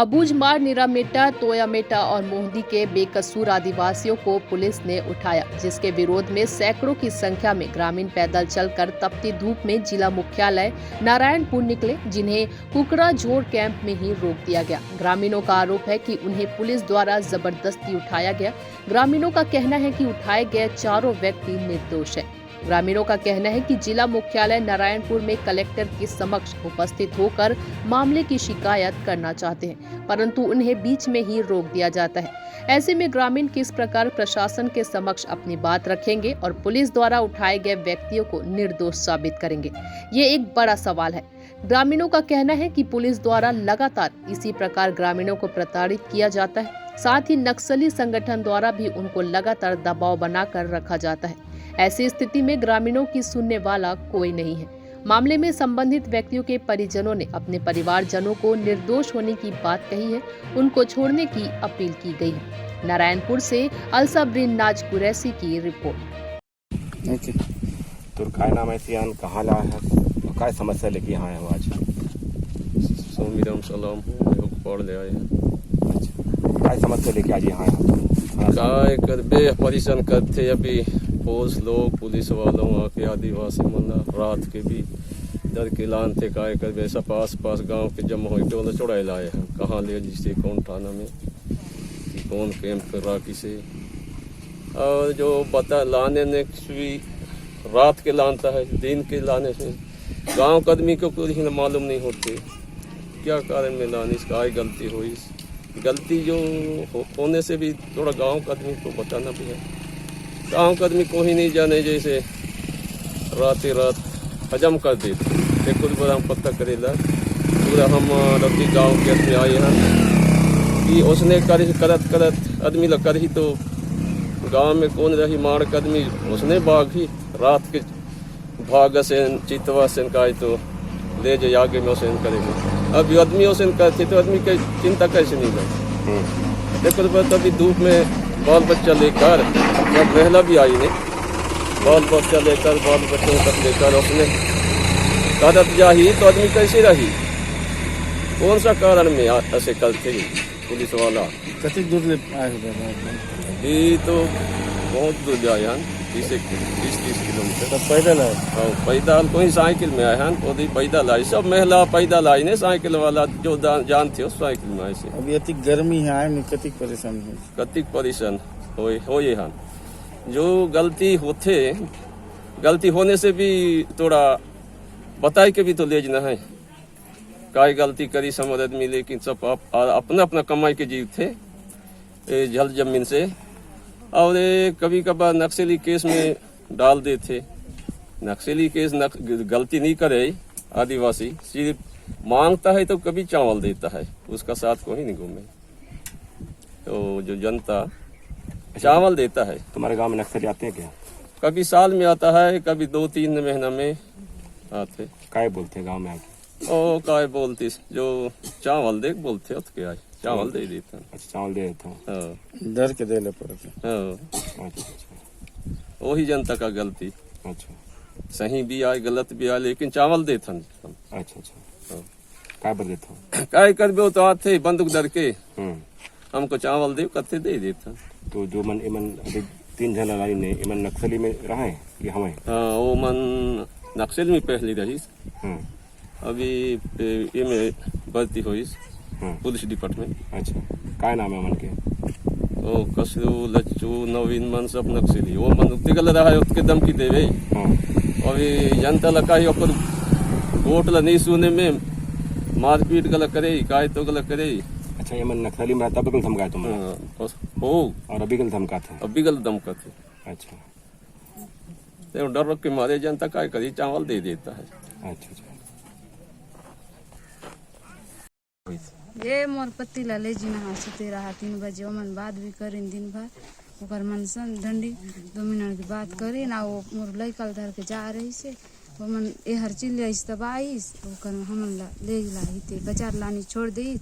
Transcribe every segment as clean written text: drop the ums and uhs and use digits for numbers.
अबूझमाड़, निरामेटा, तोयामेटा और मोहदी के बेकसूर आदिवासियों को पुलिस ने उठाया, जिसके विरोध में सैकड़ों की संख्या में ग्रामीण पैदल चलकर तपती धूप में जिला मुख्यालय नारायणपुर निकले, जिन्हें कुकड़ा झोड़ कैंप में ही रोक दिया गया। ग्रामीणों का आरोप है कि उन्हें पुलिस द्वारा जबरदस्ती उठाया गया। ग्रामीणों का कहना है कि उठाए गए चारों व्यक्ति निर्दोष है। ग्रामीणों का कहना है कि जिला मुख्यालय नारायणपुर में कलेक्टर के समक्ष उपस्थित होकर मामले की शिकायत करना चाहते हैं, परंतु उन्हें बीच में ही रोक दिया जाता है। ऐसे में ग्रामीण किस प्रकार प्रशासन के समक्ष अपनी बात रखेंगे और पुलिस द्वारा उठाए गए व्यक्तियों को निर्दोष साबित करेंगे, ये एक बड़ा सवाल है। ग्रामीणों का कहना है कि पुलिस द्वारा लगातार इसी प्रकार ग्रामीणों को प्रताड़ित किया जाता है। साथ ही नक्सली संगठन द्वारा भी उनको लगातार दबाव बनाकर रखा जाता है। ऐसी स्थिति में ग्रामीणों की सुनने वाला कोई नहीं है। मामले में संबंधित व्यक्तियों के परिजनों ने अपने परिवारजनों को निर्दोष होने की बात कही है, उनको छोड़ने की अपील की गई है। नारायणपुर से अलसब्रीन नाज कुरैसी की रिपोर्ट। तो काय नाम है सियान, कहाँ ला है, काय समस्या लेके यहाँ आए हो आज? सोमीरम सलाम पढ़ ले आए हैं। अच्छा, काय समस्या लेके आज यहाँ आए हो? काय कर बे परेशान करते अभी पुलिस लोग, पुलिस वालों आके आदिवासी मना रात के भी डर के लान थे। काय कर वैसा पास पास गांव के जमा हो के चौड़ाई लाए हैं। कहाँ ले जिससे कौन थाना में कि कौन कैंप कर रहा किसे, और जो बता लाने ने भी रात के लानता है, दिन के लाने से गांव के आदमी को कुछ मालूम नहीं होते क्या कारण में लाने। इसका आई गलती हुई, गलती जो होने से भी थोड़ा गांव के आदमी को बताना भी है। गांव का आदमी को ही नहीं जाने, जैसे रात रात हजम कर देते एक कुछ बड़ा पत्ता करेला पूरा। हम रब्बी गांव के आदमी आए हैं कि उसने करत करत आदमी लग कर ही तो गांव में कौन रही मार का आदमी उसने बाघ ही रात के भाग से चितवा से का तो ले जाए आगे में उसे करेंगे। अब आदमी उसे करते तो आदमी की चिंता कैसे नहीं कर देखो। तभी धूप में बाल बच्चा लेकर, जब महिला भी आई ने बाल बच्चा लेकर, बाल बच्चों तक लेकर उसने कादत जाही तो आदमी कैसे रही, कौन सा कारण में ऐसे करते पुलिस वाला? कति दूर ले आए ये तो बहुत दूर आए हैं, 20-30 किलोमीटर। तब पैदल है? हाँ, पैदल कोई साइकिल में आए हैं, कोई पैदल आई, सब महिला पैदल आई ने, साइकिल वाला जो जानते हो साइकिल में आए से। अभी अति गर्मी है, आए में कति परेशान है, कति परेशान हो ये हम जो गलती होते, गलती होने से भी थोड़ा बताए के भी तो लेजना है काय गलती करी समझ आदमी, लेकिन सब अपना अपना कमाई के जीव थे जल जमीन से। और कभी कभार नक्सली केस में डाल देते। नक्सली केस गलती नहीं करे, आदिवासी सिर्फ मांगता है तो कभी चावल देता है, उसका साथ कोई नहीं घूमे। तो जो जनता चावल देता है। तुम्हारे गांव में नक्सली आते हैं क्या? कभी साल में आता है, कभी 2-3 महीना में आते। काय बोलते हैं गांव में आके? ओ काय बोलती जो चावल दे बोलते हो तो क्या चावल दे देता। अच्छा, चावल दे देता हूँ। हाँ, डर के देले पड़ते। हाँ, अच्छा, वही जनता का गलती। अच्छा, सही भी आए गलत भी आए, लेकिन चावल देता हम। अच्छा, अच्छा, काय बोल देता हूँ? काय कर बो तो आते बंदूक डर के हमको चावल दे कथे दे देता। तो जो मन इमन अभी 3 जन लाई ने इमन नक्सली में रहा है कि हमें? हाँ, वो मन नक्सल में पहली रही, अभी ये में भर्ती हुई पुलिस डिपार्टमेंट। अच्छा, काय नाम है मन के? ओ कसरू लच्चू नवीन मन सब नक्सली, वो मन उतने गल रहा है उसके धमकी देवे। अभी जनता लगा ही ओकर वोट ला नहीं सुने में मारपीट गल करे, काय तो गल करे। अच्छा, ये मन नक्सली में रहता बिल्कुल धमकाए तुम? हो, और अभी गल धमका थे? अभी गल धमका थे। अच्छा, तो डर के मारे जनता काय करी चावल दे देता है। अच्छा, अच्छा। ये मोर पति ला ले जिना सुते रहा 3 बजे, मन बात भी करीन दिन भर, ओकर मन सन डंडी 2 मिनट की बात करी ना। वो मोर लइका धर के जा रही से, वो मन ए हर चिल आइस तब आइस, ओकर हमन ला ले लाते बाजार लानी छोड़ दी।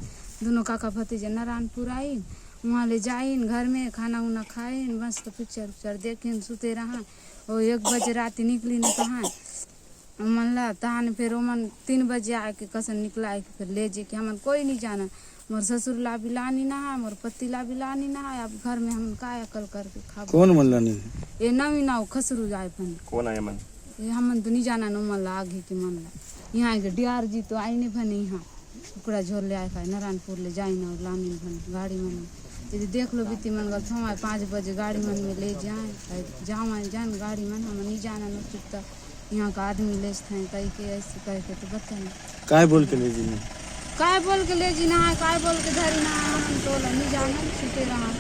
दोनों काका भतीजे नारायणपुर आइन, वहाँ ले जाइन घर में खाना उना खाइन, मस्त पिक्चर उक्चर देखें सुते रहा। और 1 बजे रात निकली न कहाँ मन ला तहान, फिर मन 3 बजे आके कसन निकला के फिर ले जे कि हमन कोई नहीं जाना। मोर ससुर ला भी लानी ना है, मोर पति ला भी लानी ना है। अब घर में हम काय अकल करके खा कौन मल्ला नहीं ये नवी नाव खसरू जाए पन कौन आया मन ये हमन तो नहीं जाना नो मन ला आगे की मन ला यहाँ के डियार जी तो आई नहीं भने यहाँ टुकड़ा झोल ले आए खाए नारायणपुर ले जाई ना लानी भने गाड़ी मन में यदि देख लो बीती मन गल समय 5 बजे गाड़ी मन में ले जाए जाए जान गाड़ी मन हम नहीं जाना न चुपता यहाँ का आदमी ले थे कही के ऐसे कह के तो बताए काय बोल के ले जी ने काय बोल के ले जी ना है काय बोल के धरी ना है हम तो नहीं जाना छुटे रहा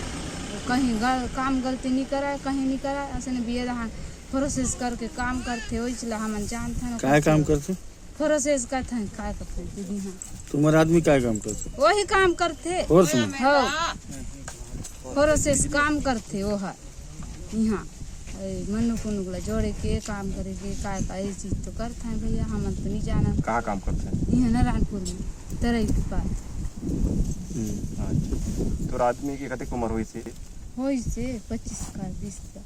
कहीं काम गलती नहीं करा कहीं नहीं करा ऐसे ने बिये रहा प्रोसेस करके काम करते हो इसलिए हम जानते हैं काय काम करते प्रोसेस करते हैं काय करते दीदी हाँ तुम्हारा आदमी काय काम करते वही काम करते और सुन हो प्रोसेस काम करते वो है यहाँ मनु कुनुगला जोड़े के काम करे के काय का ये चीज तो करते हैं भैया हम तो नहीं जाना कहाँ काम करते हैं यहाँ नारायणपुर में तरई के पास तो आदमी की कते उम्र हुई थी हो से 25 का 20 का